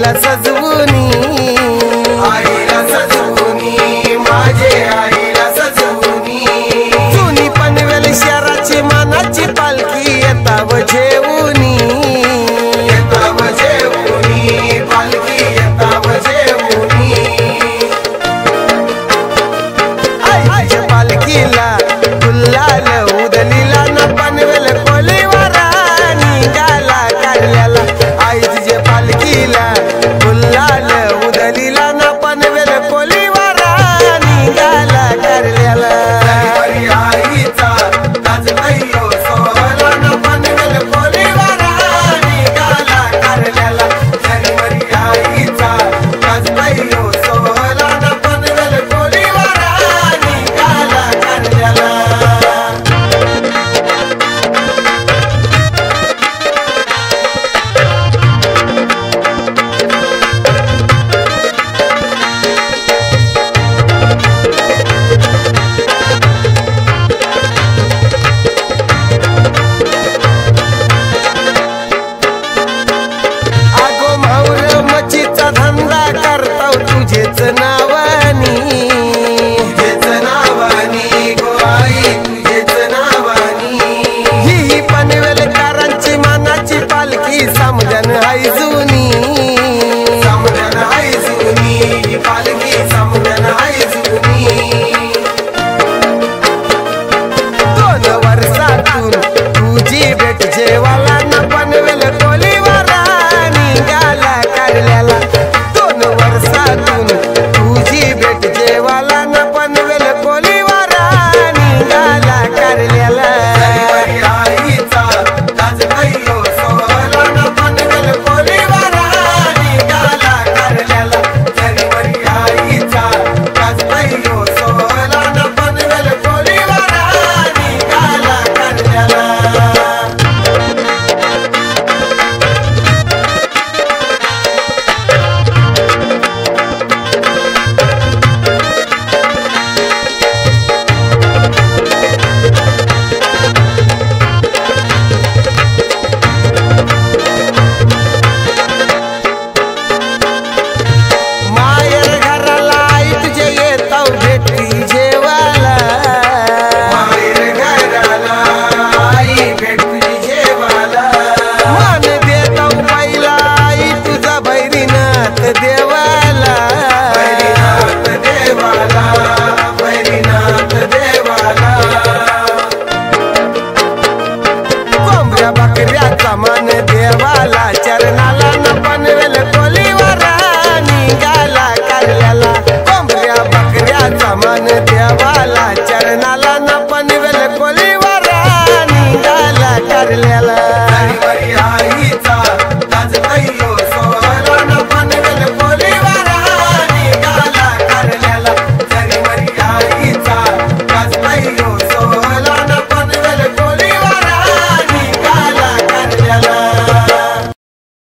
आईला सजवुनी, आईला सजवुनी, माझे आईला सजवुनी। जुनी पनवेल शहराची मानाची पालखी येताव जेवुनी, येताव जेवुनी, पालखी येताव जेवुनी। आईच्या पालखीला गुलाल उधळीला ना पनवेल कोलीवारा निघाला कारल्याला। आईच्या पालखीला गुलाल उधळीला ना पनवेल कोलीवारा निघाला कारल्याला। हरी आईचा ताजमैयो सोहळा ना पनवेल कोलीवारा निघाला कारल्याला। हरी आईचा ताजमैयो सोहळा ना पनवेल कोलीवारा निघाला कारल्याला। आगो माऊर मच्छीचा धंदा करताव तुझेच नावानी, तुझेच नावानी गो आई, तुझेच नावानी। ही पनवेलकरांची मानाची पालखी समजन हाय जुनी, समजन हाय जुनी, पालखी समजन हाय जुनी। 2 वर्षातून तुझी भेट जेवाला ना पनवेल कोलीवारा निघाला कारल्याला। 2 वर्षातून तुझी भेट जेवाला ना पनवेल कोलीवारा निघाला कारल्याला। हरी आईचा ताजमैयो सोहळा ना पनवेल कोलीवारा निघाला कारल्याला। हरी आईचा ताजमैयो सोहळा ना पनवेल कोलीवारा निघाला कारल्याला। मायर घराला आई तुझे येताव भेटी जेवाला, माहेर घराला आई भेट तुझी जेवाला। मान देताव पहिला आई तुझा भैरीनाथ देवाला। भैरीनाथ देवाला, भैरीनाथ देवाला। कोंबड्या बकऱ्याचा मान देवाला, चरणाला न पनवेल कोलीवारा निघाला कारल्याला। कोंबड्या बकऱ्याचा मान देवाला, चरणाला न पनवेल कोलीवारा निघाला कारल्याला।